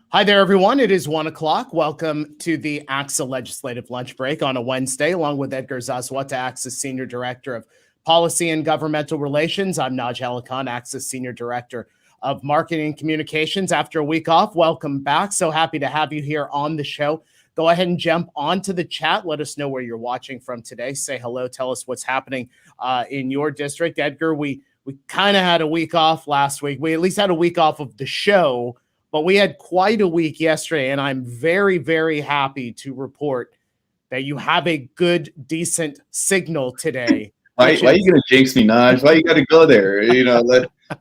Hi there, everyone. It is 1 o'clock. Welcome to the ACSA Legislative Lunch Break on a Wednesday, along with Edgar Zazwata, ACSA Senior Director of Policy and Governmental Relations. I'm Naj and Edgar, ACSA Senior Director of Marketing and Communications. After a week off, welcome back. So happy to have you here on the show. Go ahead and jump onto the chat. Let us know where you're watching from today. Say hello. Tell us what's happening in your district. Edgar, we kind of had a week off last week. We at least had a week off of the show, but we had quite a week yesterday, and I'm very, very happy to report that you have a good, decent signal today. Why are you going to jinx me, Naj? Why you got to go there?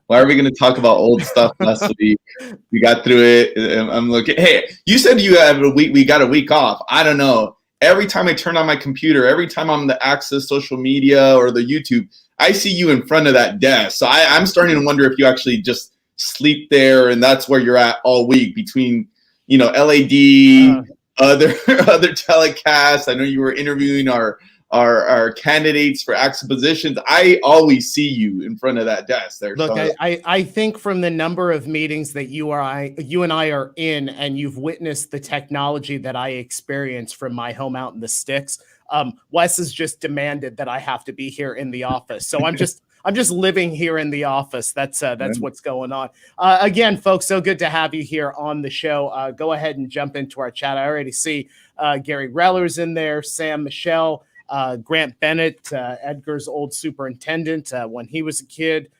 Why are we going to talk about old stuff last week? We got through it. I'm looking. Hey, you said you had a week. We got a week off. I don't know. Every time I turn on my computer, every time I'm on the ACSA social media or the YouTube, I see you in front of that desk. So I'm starting to wonder if you actually just sleep there, and that's where you're at all week between, LAD, other telecasts. I know you were interviewing our candidates for ACSA positions. I always see you in front of that desk there. Look, so I think from the number of meetings that you and I are in, and you've witnessed the technology that I experience from my home out in the sticks, Wes has just demanded that I have to be here in the office. So I'm just living here in the office. That's what's going on. Again, folks, so good to have you here on the show. Go ahead and jump into our chat. I already see Gary Reller's in there, Sam Michelle, Grant Bennett, Edgar's old superintendent when he was a kid.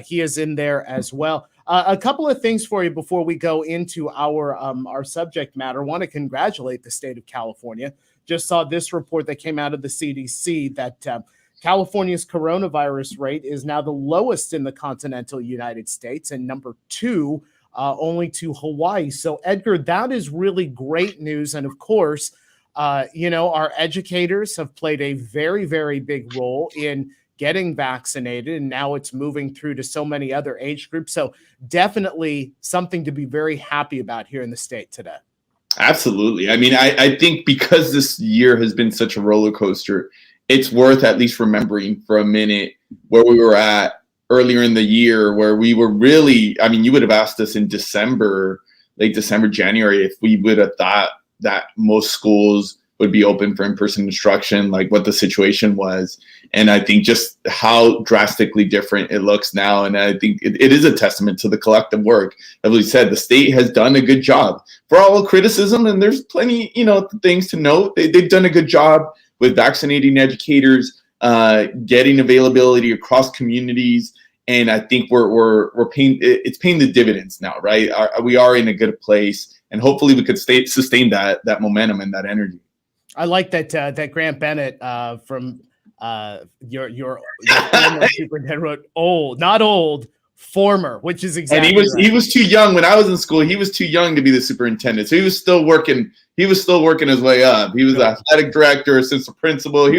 He is in there as well. A couple of things for you before we go into our subject matter. I want to congratulate the state of California. Just saw this report that came out of the CDC that California's coronavirus rate is now the lowest in the continental United States and number 2 only to Hawaii. So, Edgar, that is really great news. And of course, our educators have played a very, very big role in getting vaccinated, and now it's moving through to so many other age groups. So definitely something to be very happy about here in the state today. Absolutely. I mean, I think because this year has been such a roller coaster, it's worth at least remembering for a minute where we were at earlier in the year, where we were really, I mean, you would have asked us in December, late December, January, if we would have thought that most schools would be open for in-person instruction, like what the situation was. And I think just how drastically different it looks now. And I think it is a testament to the collective work. As we said, the state has done a good job. For all criticism, and there's plenty, things to note, they've done a good job with vaccinating educators, getting availability across communities. And I think it's paying the dividends now, right? We are in a good place, and hopefully we could sustain that momentum and that energy. I like that Grant Bennett from your former superintendent wrote old, not old, former, which is exactly. And he was too young when I was in school. He was too young to be the superintendent, so he was still working. He was still working his way up. He was the athletic director, assistant principal.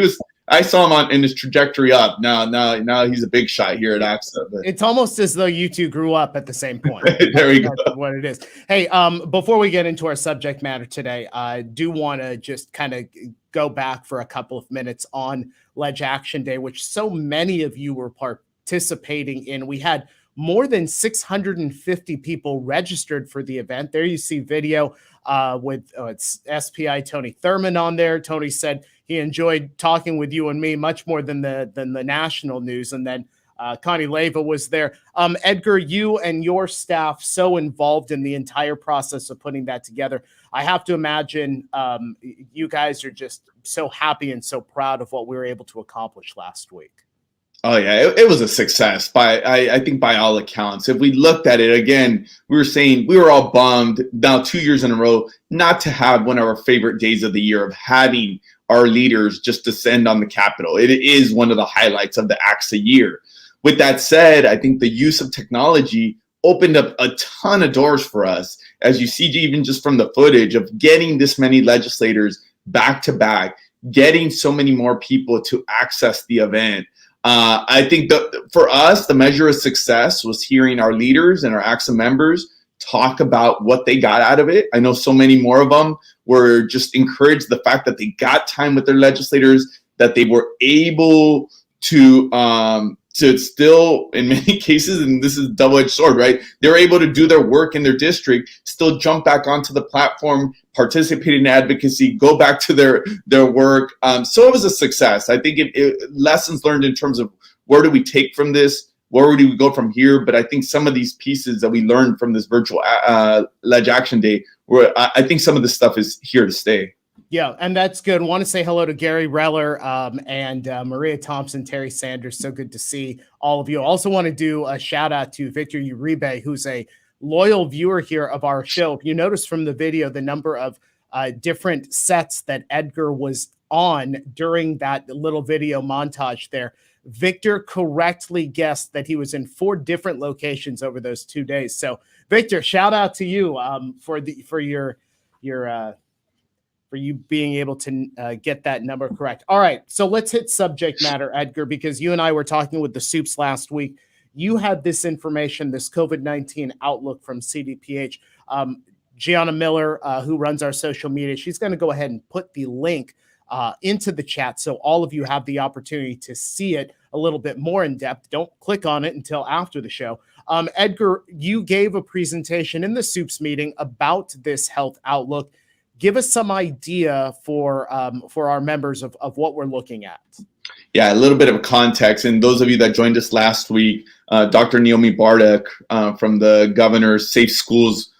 I saw him in his trajectory up. Now he's a big shot here at ACSA. But it's almost as though you two grew up at the same point. There we go. That's what it is. Hey, before we get into our subject matter today, I do want to just kind of go back for a couple of minutes on Ledge Action Day, which so many of you were participating in. We had more than 650 people registered for the event. There you see video with it's SPI Tony Thurman on there. Tony said he enjoyed talking with you and me much more than the national news. And then Connie Leva was there. Edgar, you and your staff so involved in the entire process of putting that together. I have to imagine you guys are just so happy and so proud of what we were able to accomplish last week. Oh, yeah, it was a success I think by all accounts. If we looked at it again, we were saying we were all bummed now 2 years in a row not to have one of our favorite days of the year of having our leaders just descend on the Capitol. It is one of the highlights of the ACSA year. With that said, I think the use of technology opened up a ton of doors for us, as you see even just from the footage of getting this many legislators back to back, getting so many more people to access the event. I think for us, the measure of success was hearing our leaders and our ACSA members talk about what they got out of it. I know so many more of them were just encouraged the fact that they got time with their legislators, that they were able to So it's still, in many cases, and this is a double-edged sword, right? They're able to do their work in their district, still jump back onto the platform, participate in advocacy, go back to their work. So it was a success. I think lessons learned in terms of where do we take from this, where do we go from here? But I think some of these pieces that we learned from this virtual Ledge Action Day, I think some of this stuff is here to stay. Yeah, and that's good. I want to say hello to Gary Reller and Maria Thompson, Terry Sanders. So good to see all of you. Also want to do a shout out to Victor Uribe, who's a loyal viewer here of our show. If you notice from the video, the number of different sets that Edgar was on during that little video montage there, Victor correctly guessed that he was in 4 different locations over those 2 days. So Victor, shout out to you for you being able to get that number correct. All right, so let's hit subject matter, Edgar, because you and I were talking with the Soups last week. You had this information, this COVID-19 outlook from CDPH. Gianna Miller, who runs our social media, she's going to go ahead and put the link into the chat so all of you have the opportunity to see it a little bit more in depth. Don't click on it until after the show. Edgar, you gave a presentation in the Soups meeting about this health outlook. Give us some idea for our members of what we're looking at. Yeah, a little bit of context. And those of you that joined us last week, Dr. Naomi Bartek from the governor's Safe Schools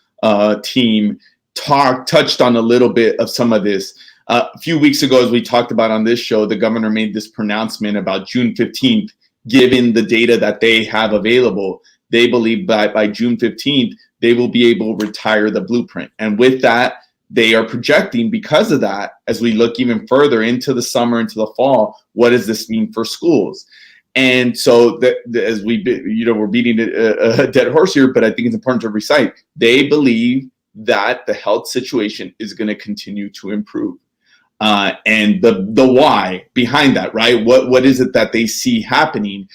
team touched on a little bit of some of this. A few weeks ago, as we talked about on this show, the governor made this pronouncement about June 15th, given the data that they have available. They believe that by June 15th, they will be able to retire the blueprint. And with that, they are projecting, because of that, as we look even further into the summer, into the fall, what does this mean for schools? And so as we're beating a dead horse here, but I think it's important to recite, they believe that the health situation is going to continue to improve. And the why behind that, right? What is it that they see happening?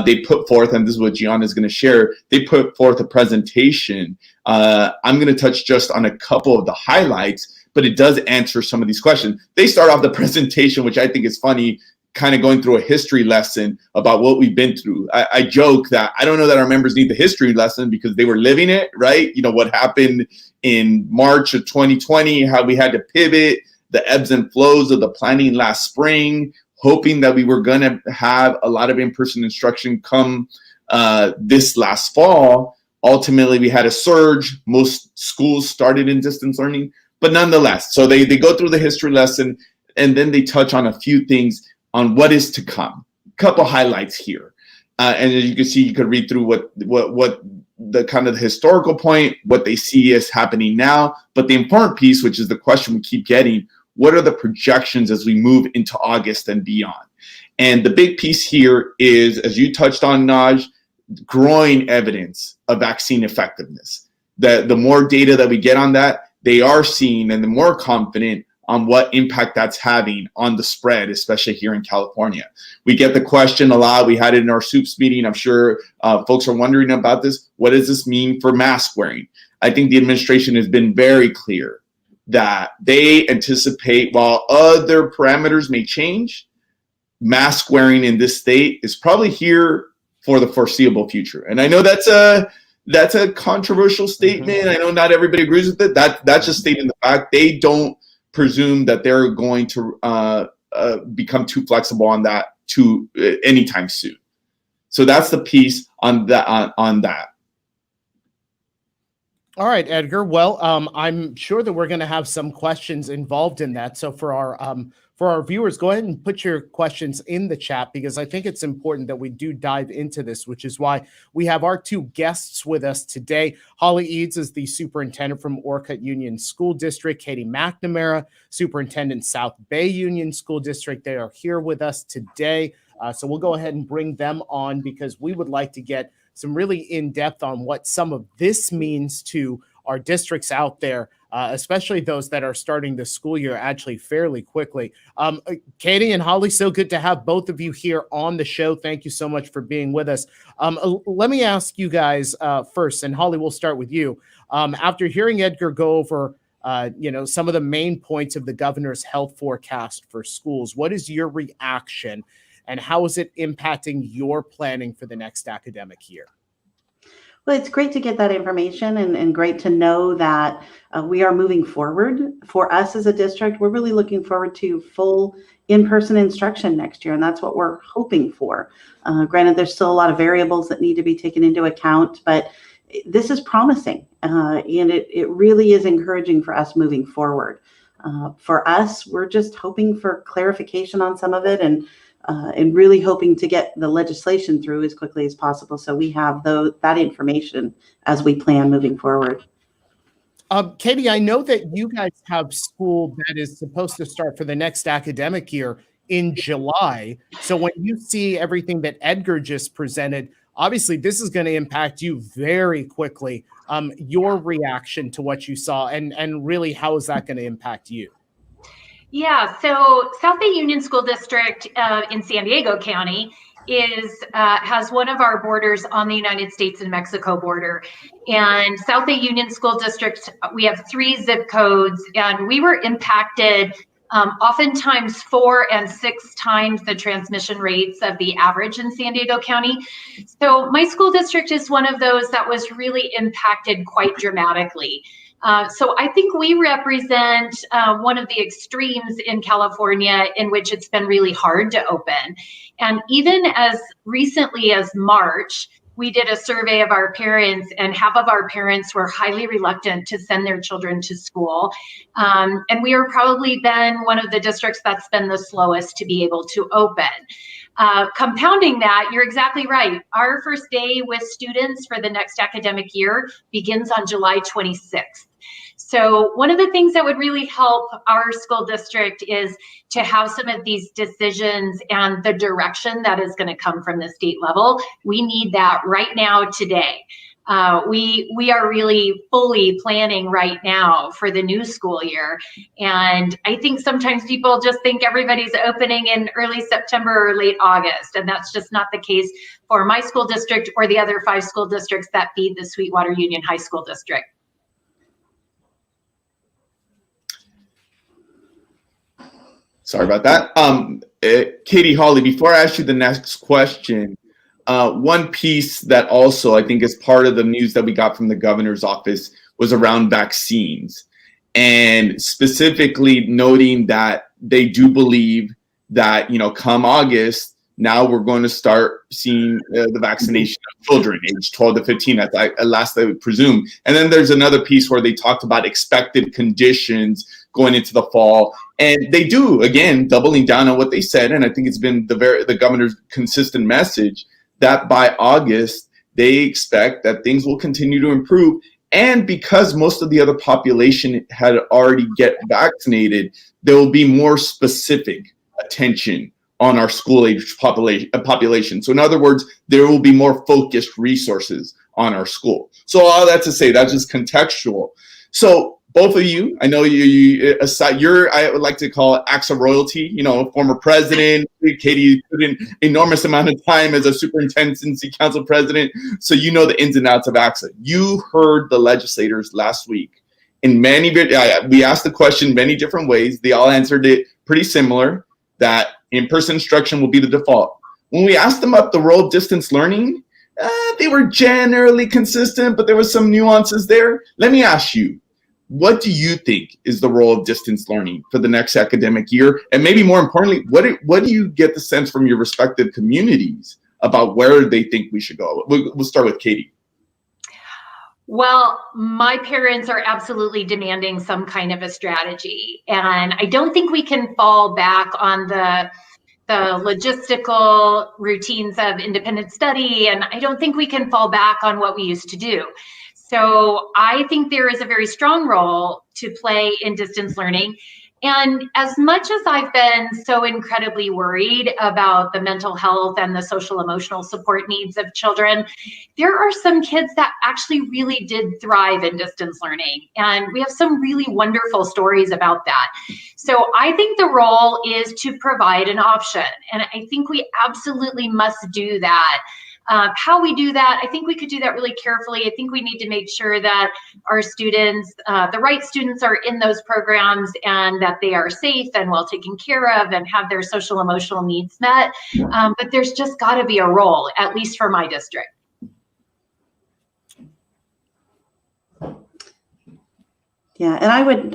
They put forth, and this is what Gianna is going to share, they put forth a presentation. I'm going to touch just on a couple of the highlights, but it does answer some of these questions. They start off the presentation, which I think is funny, kind of going through a history lesson about what we've been through. I joke that I don't know that our members need the history lesson because they were living it, right? You know, what happened in March of 2020, how we had to pivot, the ebbs and flows of the planning last spring, hoping that we were going to have a lot of in-person instruction come this last fall. Ultimately, we had a surge. Most schools started in distance learning, but nonetheless, so they go through the history lesson, and then they touch on a few things on what is to come. A couple highlights here. And as you can see, you could read through what the kind of the historical point, what they see as happening now, but the important piece, which is the question we keep getting, what are the projections as we move into August and beyond? And the big piece here is, as you touched on, Naj, growing evidence of vaccine effectiveness. The more data that we get on that, they are seeing, and the more confident on what impact that's having on the spread, especially here in California. We get the question a lot. We had it in our Soups meeting. I'm sure folks are wondering about this. What does this mean for mask wearing? I think the administration has been very clear that they anticipate, while other parameters may change, mask wearing in this state is probably here for the foreseeable future. And I know that's a controversial statement. Mm-hmm. I know not everybody agrees with it. That's just stating the fact. They don't presume that they're going to become too flexible on that anytime soon. So that's the piece on that. All right, Edgar. Well, I'm sure that we're going to have some questions involved in that. So for our viewers, go ahead and put your questions in the chat, because I think it's important that we do dive into this, which is why we have our 2 guests with us today. Holly Edds is the superintendent from Orcutt Union School District. Katie McNamara, superintendent, South Bay Union School District. They are here with us today. So we'll go ahead and bring them on, because we would like to get some really in-depth on what some of this means to our districts out there, especially those that are starting the school year actually fairly quickly. Katie and Holly, so good to have both of you here on the show. Thank you so much for being with us. Let me ask you guys first, and Holly, we'll start with you. After hearing Edgar go over some of the main points of the governor's health forecast for schools, what is your reaction? and how is it impacting your planning for the next academic year? Well, it's great to get that information and great to know that we are moving forward. For us as a district, we're really looking forward to full in-person instruction next year, and that's what we're hoping for. Granted, there's still a lot of variables that need to be taken into account, but this is promising, and it really is encouraging for us moving forward. For us, we're just hoping for clarification on some of it, and really hoping to get the legislation through as quickly as possible, so we have that information as we plan moving forward. Katie, I know that you guys have school that is supposed to start for the next academic year in July. So when you see everything that Edgar just presented, obviously this is going to impact you very quickly. Your reaction to what you saw, and really how is that going to impact you? Yeah, so South Bay Union School District in San Diego County has one of our borders on the United States and Mexico border. And South Bay Union School District, we have 3 zip codes, and we were impacted oftentimes 4 and 6 times the transmission rates of the average in San Diego County. So my school district is one of those that was really impacted quite dramatically. So I think we represent one of the extremes in California in which it's been really hard to open. And even as recently as March, we did a survey of our parents, and half of our parents were highly reluctant to send their children to school. And we are probably been one of the districts that's been the slowest to be able to open. Compounding that, you're exactly right. Our first day with students for the next academic year begins on July 26th. So one of the things that would really help our school district is to have some of these decisions and the direction that is going to come from the state level. We need that right now, today. We are really fully planning right now for the new school year. And I think sometimes people just think everybody's opening in early September or late August. And that's just not the case for my school district or the other 5 school districts that feed the Sweetwater Union High School District. Sorry about that. Katie, Holly, before I ask you the next question, one piece that also I think is part of the news that we got from the governor's office was around vaccines, and specifically noting that they do believe that, come August, now we're going to start seeing the vaccination of children aged 12 to 15 at last, I would presume. And then there's another piece where they talked about expected conditions going into the fall. And they do, again, doubling down on what they said. And I think it's been the governor's consistent message that by August, they expect that things will continue to improve. And because most of the other population had already get vaccinated, there will be more specific attention on our school-age population. So in other words, there will be more focused resources on our school. So all that to say, that's just contextual. So both of you, I know you're I would like to call it ACSA royalty, former president. Katie put in enormous amount of time as a superintendency council president. So you know the ins and outs of ACSA. You heard the legislators last week. We asked the question many different ways. They all answered it pretty similar, that in-person instruction will be the default. When we asked them about the role of distance learning, they were generally consistent, but there was some nuances there. Let me ask you, what do you think is the role of distance learning for the next academic year? And maybe more importantly, what do you get the sense from your respective communities about where they think we should go? We'll start with Katie. Well, my parents are absolutely demanding some kind of a strategy. And I don't think we can fall back on the logistical routines of independent study. And I don't think we can fall back on what we used to do. So I think there is a very strong role to play in distance learning. And as much as I've been so incredibly worried about the mental health and the social emotional support needs of children, there are some kids that actually really did thrive in distance learning. And we have some really wonderful stories about that. So I think the role is to provide an option. And I think we absolutely must do that. How we do that, I think we could do that really carefully. I think we need to make sure that our students, the right students, are in those programs and that they are safe and well taken care of and have their social emotional needs met. But there's just got to be a role, at least for my district. Yeah, and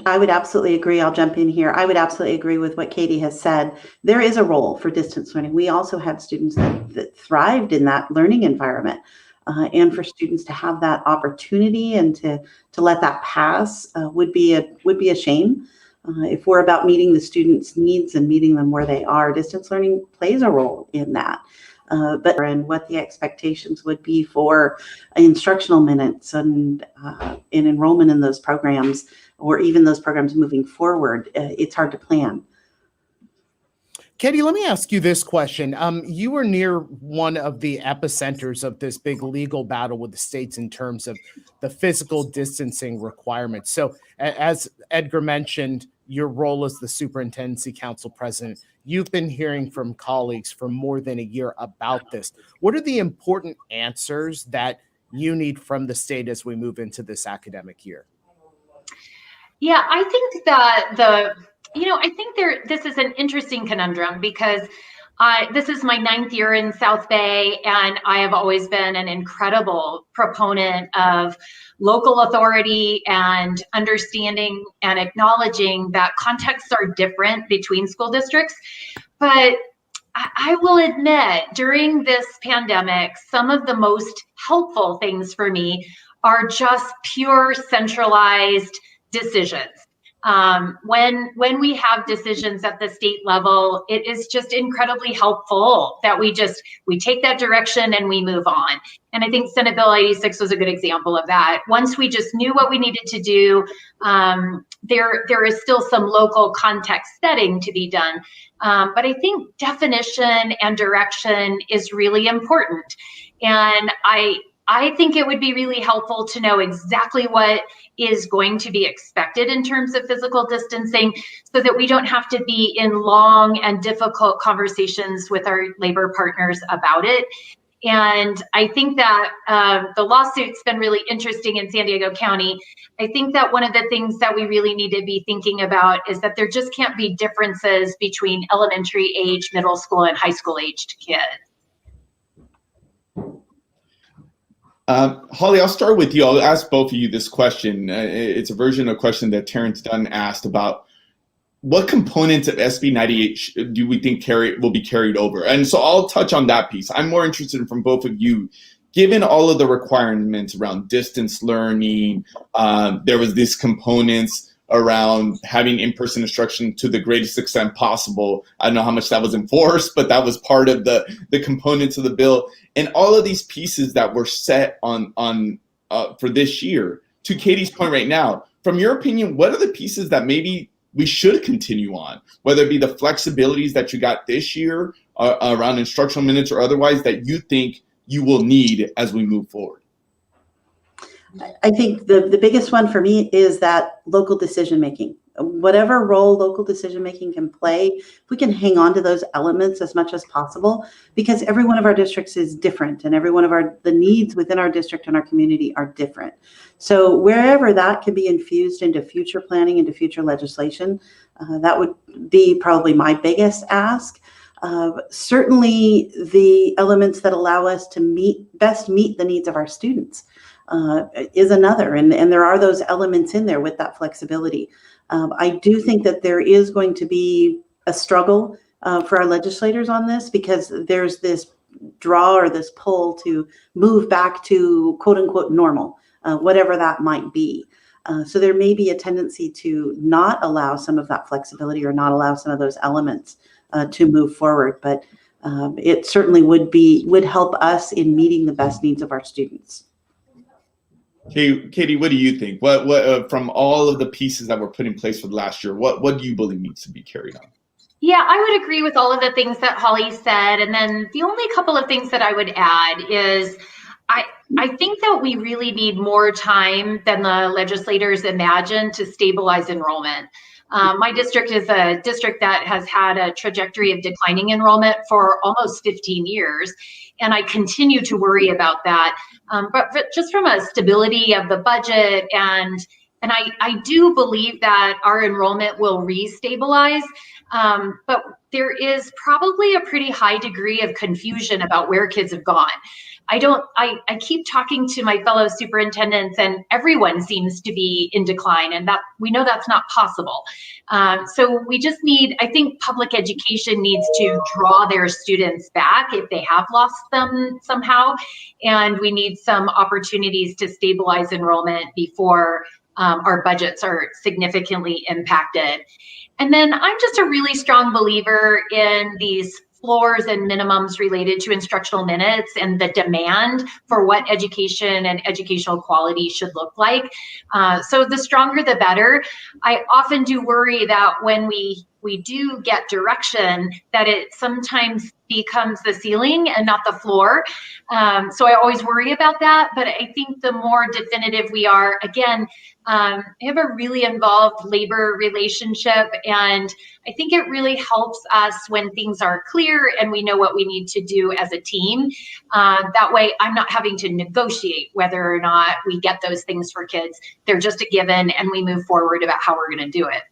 I would absolutely agree. I'll jump in here. I would absolutely agree with what Katie has said. There is a role for distance learning. We also had students that thrived in that learning environment. And for students to have that opportunity and to let that pass would be a shame. If we're about meeting the students' needs and meeting them where they are, distance learning plays a role in that. And what the expectations would be for instructional minutes and enrollment in those programs, or even those programs moving forward, it's hard to plan. Katie, let me ask you this question. You were near one of the epicenters of this big legal battle with the states in terms of the physical distancing requirements. So as Edgar mentioned, your role as the Superintendency Council President, you've been hearing from colleagues for more than a year about this. What are the important answers that you need from the state as we move into this academic year? Yeah, I think that I think this is an interesting conundrum because this is my 9th year in South Bay, and I have always been an incredible proponent of local authority and understanding and acknowledging that contexts are different between school districts. But I will admit, during this pandemic, some of the most helpful things for me are just pure centralized decisions. When we have decisions at the state level, it is just incredibly helpful that we take that direction and we move on. And I think Senate Bill 86 was a good example of that. Once we just knew what we needed to do, there is still some local context setting to be done. But I think definition and direction is really important. And I think it would be really helpful to know exactly what is going to be expected in terms of physical distancing so that we don't have to be in long and difficult conversations with our labor partners about it. And I think that the lawsuit's been really interesting in San Diego County. I think that one of the things that we really need to be thinking about is that there just can't be differences between elementary age, middle school, and high school aged kids. Holly, I'll start with you. I'll ask both of you this question. It's a version of a question that Terrence Dunn asked about what components of SB 98 do we think will be carried over? And so I'll touch on that piece. I'm more interested in from both of you, given all of the requirements around distance learning, there was these components around having in-person instruction to the greatest extent possible. I don't know how much that was enforced, but that was part of the components of the bill. And all of these pieces that were set on for this year. To Katie's point right now, from your opinion, what are the pieces that maybe we should continue on, whether it be the flexibilities that you got this year around instructional minutes or otherwise that you think you will need as we move forward? I think the biggest one for me is that local decision making. Whatever role local decision making can play, if we can hang on to those elements as much as possible, because every one of our districts is different and every one of the needs within our district and our community are different. So wherever that can be infused into future planning, into future legislation, that would be probably my biggest ask. Certainly the elements that allow us to best meet the needs of our students is another, and there are those elements in there with that flexibility. I do think that there is going to be a struggle for our legislators on this, because there's this draw or this pull to move back to quote unquote normal, whatever that might be. So there may be a tendency to not allow some of that flexibility or not allow some of those elements to move forward, but it certainly would help us in meeting the best needs of our students. Katie, what do you think? What from all of the pieces that were put in place for the last year, what do you believe needs to be carried on? Yeah, I would agree with all of the things that Holly said. And then the only couple of things that I would add is I think that we really need more time than the legislators imagined to stabilize enrollment. My district is a district that has had a trajectory of declining enrollment for almost 15 years, and I continue to worry about that. But just from a stability of the budget, and I do believe that our enrollment will restabilize, but there is probably a pretty high degree of confusion about where kids have gone. I keep talking to my fellow superintendents, and everyone seems to be in decline, and that we know that's not possible. So we just need, I think public education needs to draw their students back if they have lost them somehow, and we need some opportunities to stabilize enrollment before our budgets are significantly impacted. And then I'm just a really strong believer in these floors and minimums related to instructional minutes and the demand for what education and educational quality should look like. So the stronger the better. I often do worry that when we do get direction, that it sometimes becomes the ceiling and not the floor. So I always worry about that, but I think the more definitive we are, again, I have a really involved labor relationship, and I think it really helps us when things are clear and we know what we need to do as a team. That way I'm not having to negotiate whether or not we get those things for kids. They're just a given, and we move forward about how we're going to do it.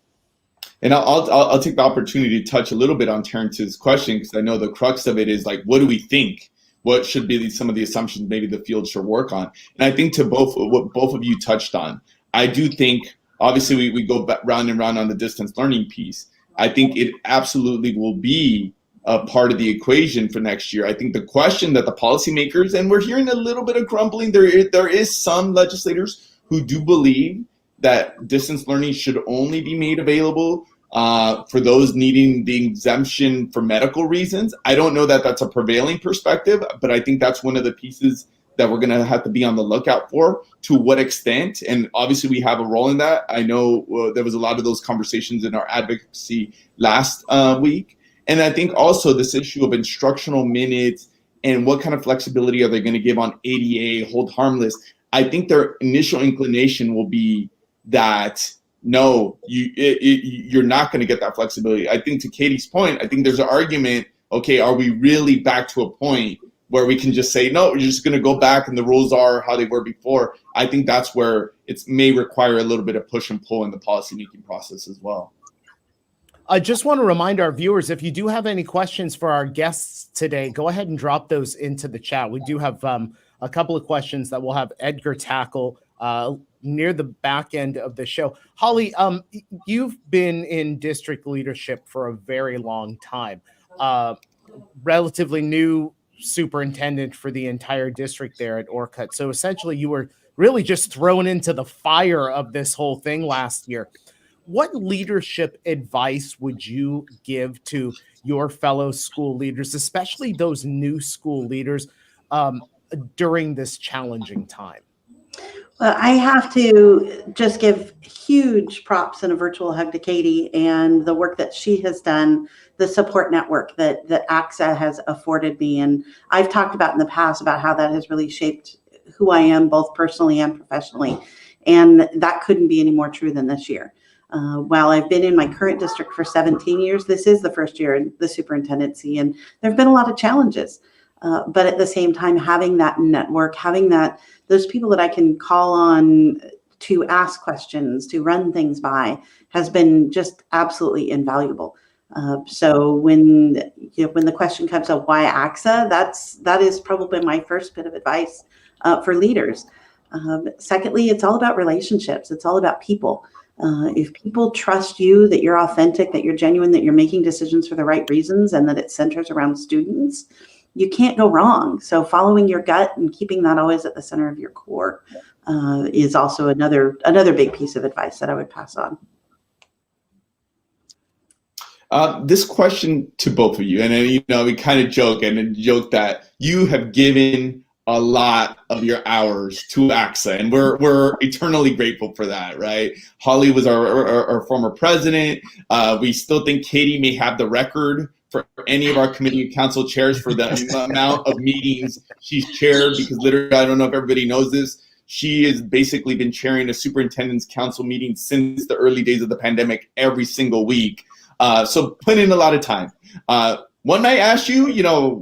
And I'll take the opportunity to touch a little bit on Terrence's question, because I know the crux of it is like, what do we think? What should be some of the assumptions maybe the field should work on? And I think to what both of you touched on, I do think, obviously we go round and round on the distance learning piece. I think it absolutely will be a part of the equation for next year. I think the question that the policymakers, and we're hearing a little bit of grumbling, there is some legislators who do believe that distance learning should only be made available for those needing the exemption for medical reasons. I don't know that that's a prevailing perspective, but I think that's one of the pieces that we're going to have to be on the lookout for, to what extent. And obviously we have a role in that. I know there was a lot of those conversations in our advocacy last week. And I think also this issue of instructional minutes and what kind of flexibility are they going to give on ADA, hold harmless. I think their initial inclination will be that no, you're not going to get that flexibility. I think to Katie's point, I think there's an argument, okay, are we really back to a point where we can just say, no, we're just going to go back and the rules are how they were before? I think that's where it may require a little bit of push and pull in the policymaking process as well. I just want to remind our viewers, if you do have any questions for our guests today, go ahead and drop those into the chat. We do have a couple of questions that we'll have Edgar tackle near the back end of the show. Holly, you've been in district leadership for a very long time. Relatively new superintendent for the entire district there at Orcutt. So essentially you were really just thrown into the fire of this whole thing last year. What leadership advice would you give to your fellow school leaders, especially those new school leaders, during this challenging time? Well, I have to just give huge props and a virtual hug to Katie and the work that she has done, the support network that ACSA has afforded me. And I've talked about in the past about how that has really shaped who I am, both personally and professionally. And that couldn't be any more true than this year. While I've been in my current district for 17 years, this is the first year in the superintendency, and there have been a lot of challenges. But at the same time, having that network, having those people that I can call on to ask questions, to run things by, has been just absolutely invaluable. So when the question comes up, why ACSA, that is probably my first bit of advice for leaders. Secondly, it's all about relationships. It's all about people. If people trust you, that you're authentic, that you're genuine, that you're making decisions for the right reasons, and that it centers around students, you can't go wrong. So following your gut and keeping that always at the center of your core is also another big piece of advice that I would pass on. This question to both of you, and we kind of joke that you have given a lot of your hours to ACSA, and we're eternally grateful for that, right? Holly was our former president. We still think Katie may have the record for any of our committee and council chairs for the amount of meetings she's chaired, because literally, I don't know if everybody knows this, she has basically been chairing a superintendent's council meeting since the early days of the pandemic every single week. So put in a lot of time. One night I asked you,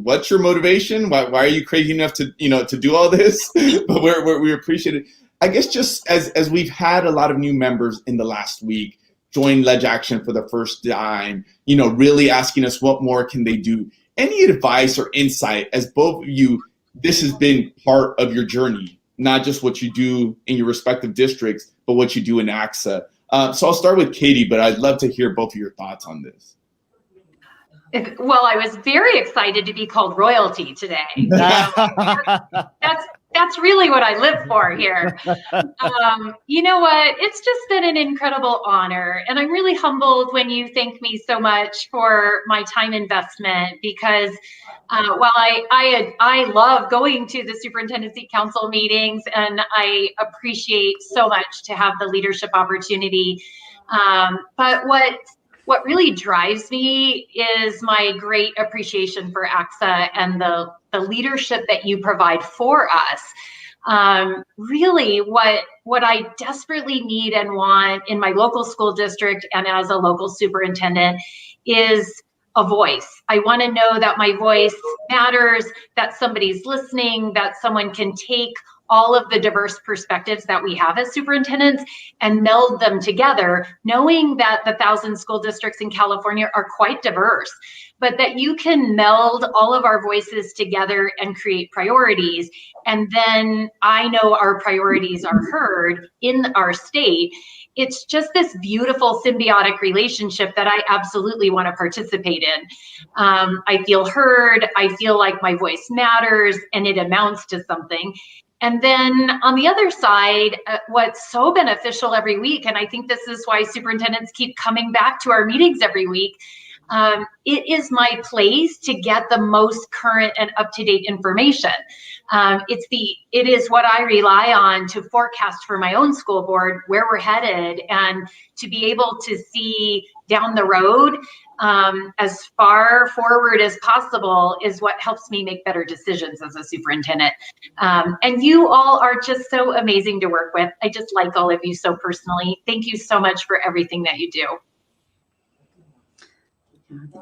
what's your motivation? Why are you crazy enough to, to do all this? But we appreciate it. I guess just as we've had a lot of new members in the last week join Ledge Action for the first time, really asking us what more can they do? Any advice or insight, as both of you, this has been part of your journey, not just what you do in your respective districts, but what you do in ACSA. So I'll start with Katie, but I'd love to hear both of your thoughts on this. Well, I was very excited to be called royalty today. That's really what I live for here. You know what? It's just been an incredible honor. And I'm really humbled when you thank me so much for my time investment, because while I love going to the Superintendency Council meetings, and I appreciate so much to have the leadership opportunity. But what really drives me is my great appreciation for ACSA and the leadership that you provide for us. Really what I desperately need and want in my local school district and as a local superintendent is a voice. I want to know that my voice matters, that somebody's listening, that someone can take all of the diverse perspectives that we have as superintendents and meld them together, knowing that the 1,000 school districts in California are quite diverse, but that you can meld all of our voices together and create priorities. And then I know our priorities are heard in our state. It's just this beautiful symbiotic relationship that I absolutely want to participate in. I feel heard, I feel like my voice matters and it amounts to something. And then on the other side, what's so beneficial every week, and I think this is why superintendents keep coming back to our meetings every week, it is my place to get the most current and up-to-date information. It is what I rely on to forecast for my own school board where we're headed, and to be able to see down the road as far forward as possible is what helps me make better decisions as a superintendent. And you all are just so amazing to work with. I just like all of you so personally. Thank you so much for everything that you do.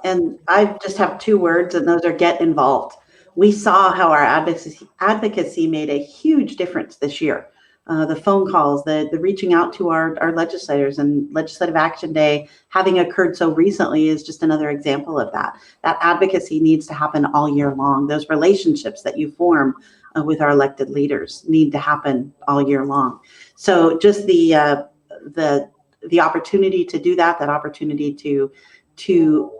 And I just have 2 words, and those are get involved. We saw how our advocacy made a huge difference this year. The phone calls, the reaching out to our legislators, and Legislative Action Day having occurred so recently is just another example of that. That advocacy needs to happen all year long. Those relationships that you form with our elected leaders need to happen all year long. So just the opportunity to do that opportunity to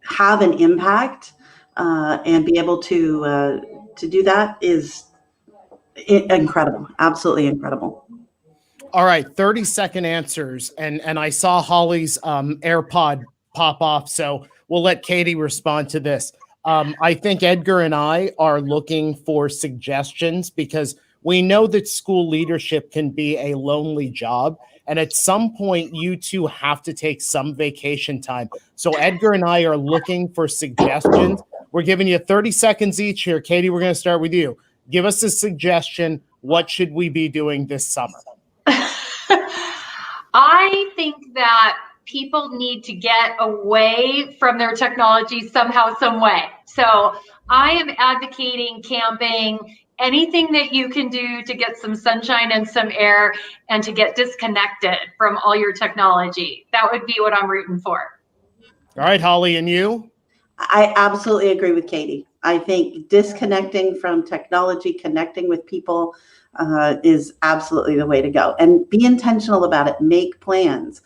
have an impact and be able to do that is incredible, absolutely incredible. All right, 30-second answers, and I saw Holly's AirPod pop off, so we'll let Katie respond to this. I think Edgar and I are looking for suggestions, because we know that school leadership can be a lonely job, and at some point you two have to take some vacation time. So Edgar and I are looking for suggestions. We're giving you 30 seconds each here. Katie, we're going to start with you. Give us a suggestion. What should we be doing this summer? I think that people need to get away from their technology somehow, some way. So I am advocating camping, anything that you can do to get some sunshine and some air and to get disconnected from all your technology. That would be what I'm rooting for. All right, Holly, and you? I absolutely agree with Katie. I think disconnecting from technology, connecting with people is absolutely the way to go. And be intentional about it. Make plans.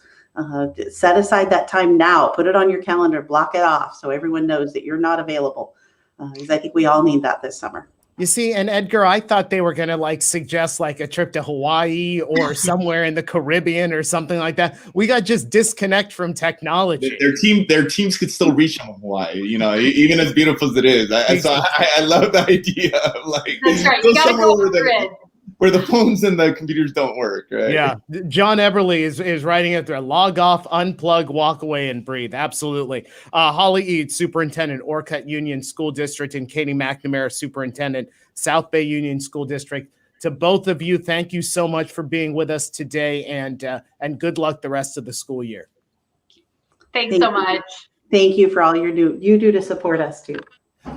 Set aside that time now. Put it on your calendar. Block it off so everyone knows that you're not available. Because I think we all need that this summer. You see, and Edgar, I thought they were going to suggest a trip to Hawaii or somewhere in the Caribbean or something like that. We got just disconnect from technology. Their teams could still reach from Hawaii, even as beautiful as it is. I love the idea of that's right. You gotta go where the phones and the computers don't work, right? Yeah. John Eberly is writing it there. Log off, unplug, walk away, and breathe. Absolutely. Holly Edds, Superintendent, Orcutt Union School District, and Katie McNamara, Superintendent, South Bay Union School District. to both of you, thank you so much for being with us today, and good luck the rest of the school year. Thanks so much. Thank you for all you do to support us too.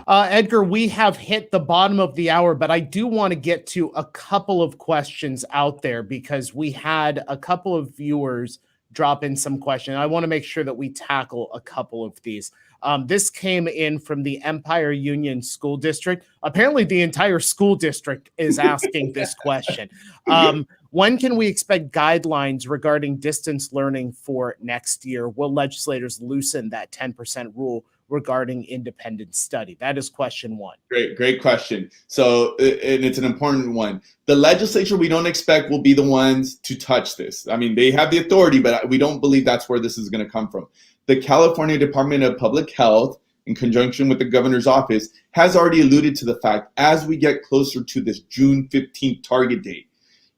Edgar, we have hit the bottom of the hour, but I do want to get to a couple of questions out there because we had a couple of viewers drop in some questions. I want to make sure that we tackle a couple of these. This came in from the Empire Union School District. Apparently, the entire school district is asking this question. When can we expect guidelines regarding distance learning for next year? Will legislators loosen that 10% rule regarding independent study? That is question one. Great question. So, and it's an important one. The legislature, we don't expect will be the ones to touch this. I mean, they have the authority, but we don't believe that's where this is going to come from. The California Department of Public Health, in conjunction with the governor's office, has already alluded to the fact as we get closer to this June 15th target date,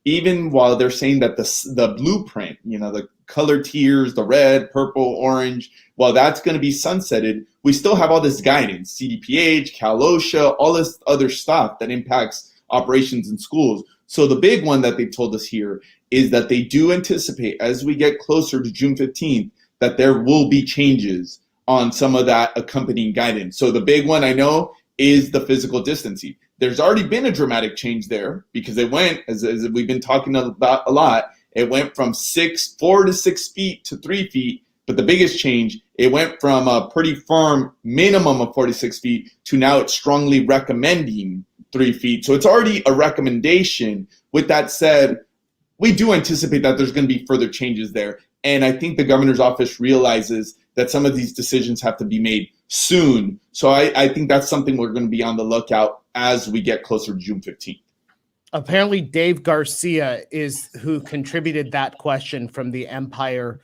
even while they're saying that the blueprint, the color tiers, the red, purple, orange, while that's going to be sunsetted, we still have all this guidance, CDPH, Cal OSHA, all this other stuff that impacts operations in schools. So the big one that they've told us here is that they do anticipate as we get closer to June 15th that there will be changes on some of that accompanying guidance. So the big one I know is the physical distancing. There's already been a dramatic change there because it went, as we've been talking about a lot, it went from 4 to 6 feet to 3 feet. But the biggest change, it went from a pretty firm minimum of 46 feet to now it's strongly recommending 3 feet. So it's already a recommendation. With that said, we do anticipate that there's going to be further changes there. And I think the governor's office realizes that some of these decisions have to be made soon. So I think that's something we're going to be on the lookout as we get closer to June 15th. Apparently, Dave Garcia is who contributed that question from the Empire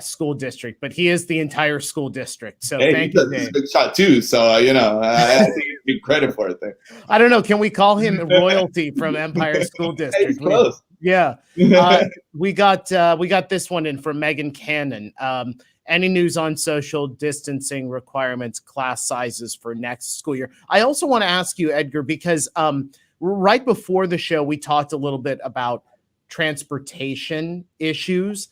School District, but he is the entire school district. So thank you, Dave. It's a good shot too. So, I think you give credit for it there. I don't know. Can we call him royalty from Empire School District? It's close. Yeah. We got this one in from Megan Cannon. Any news on social distancing requirements, class sizes for next school year? I also want to ask you, Edgar, because right before the show, we talked a little bit about transportation issues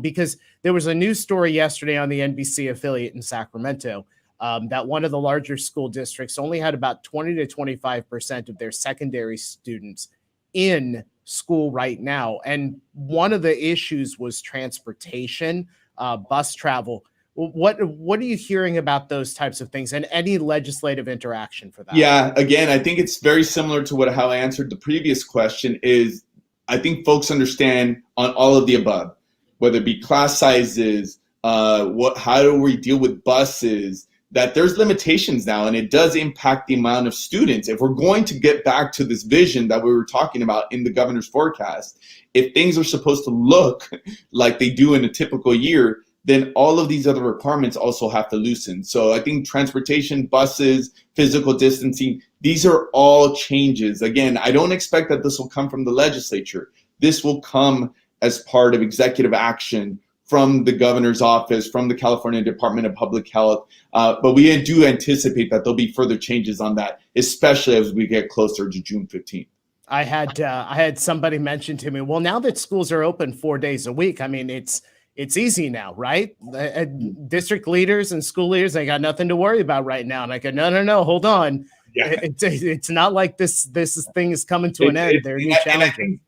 because there was a news story yesterday on the NBC affiliate in Sacramento that one of the larger school districts only had about 20 to 25% of their secondary students in school right now. And one of the issues was transportation, bus travel. What are you hearing about those types of things and any legislative interaction for that? Yeah, again, I think it's very similar to how I answered the previous question is I think folks understand on all of the above, whether it be class sizes, how do we deal with buses, that there's limitations now, and it does impact the amount of students. If we're going to get back to this vision that we were talking about in the governor's forecast, if things are supposed to look like they do in a typical year, then all of these other requirements also have to loosen. So I think transportation, buses, physical distancing, these are all changes. Again, I don't expect that this will come from the legislature. This will come as part of executive action from the governor's office, from the California Department of Public Health. But we do anticipate that there'll be further changes on that, especially as we get closer to June 15th. I had somebody mention to me, well, now that schools are open 4 days a week, I mean, it's easy now, right? District leaders and school leaders, they got nothing to worry about right now. And I go, no, hold on. Yeah. It's not like this thing is coming to an end. There are new challenges.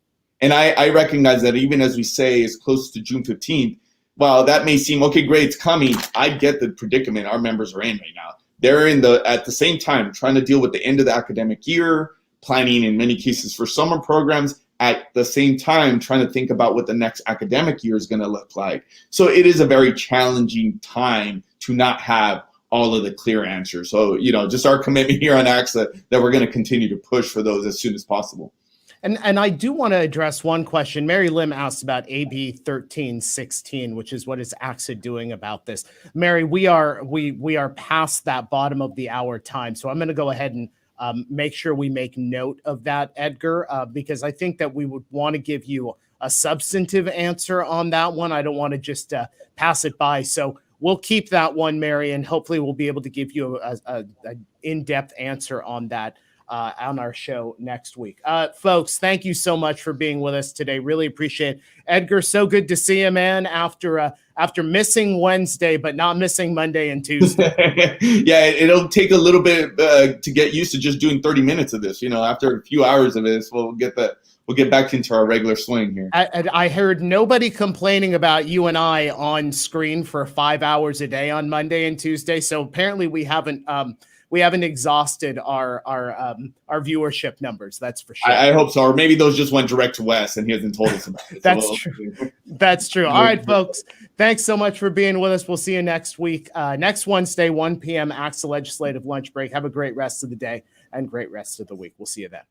And I recognize that even as we say it's close to June 15th, while that may seem, okay, great, it's coming, I get the predicament our members are in right now. They're at the same time trying to deal with the end of the academic year, planning in many cases for summer programs, at the same time trying to think about what the next academic year is going to look like. So it is a very challenging time to not have all of the clear answers. So, just our commitment here on ACSA that we're going to continue to push for those as soon as possible. And I do want to address one question. Mary Lim asked about AB 1316, which is what is ACSA doing about this. Mary, we are past that bottom of the hour time. So I'm going to go ahead and make sure we make note of that, Edgar, because I think that we would want to give you a substantive answer on that one. I don't want to just pass it by. So we'll keep that one, Mary, and hopefully we'll be able to give you an in-depth answer on that. on our show next week. Folks, thank you so much for being with us today. Really appreciate it. Edgar, so good to see you, man, after missing Wednesday, but not missing Monday and Tuesday. Yeah, it'll take a little bit to get used to just doing 30 minutes of this. After a few hours of this, we'll get back into our regular swing here. I heard nobody complaining about you and I on screen for 5 hours a day on Monday and Tuesday. So apparently we haven't exhausted our viewership numbers. That's for sure. I hope so. Or maybe those just went direct to Wes and he hasn't told us about it. That's true. That's true. All right, folks. Thanks so much for being with us. We'll see you next week. Next Wednesday, 1 p.m. ACSA Legislative Lunch Break. Have a great rest of the day and great rest of the week. We'll see you then.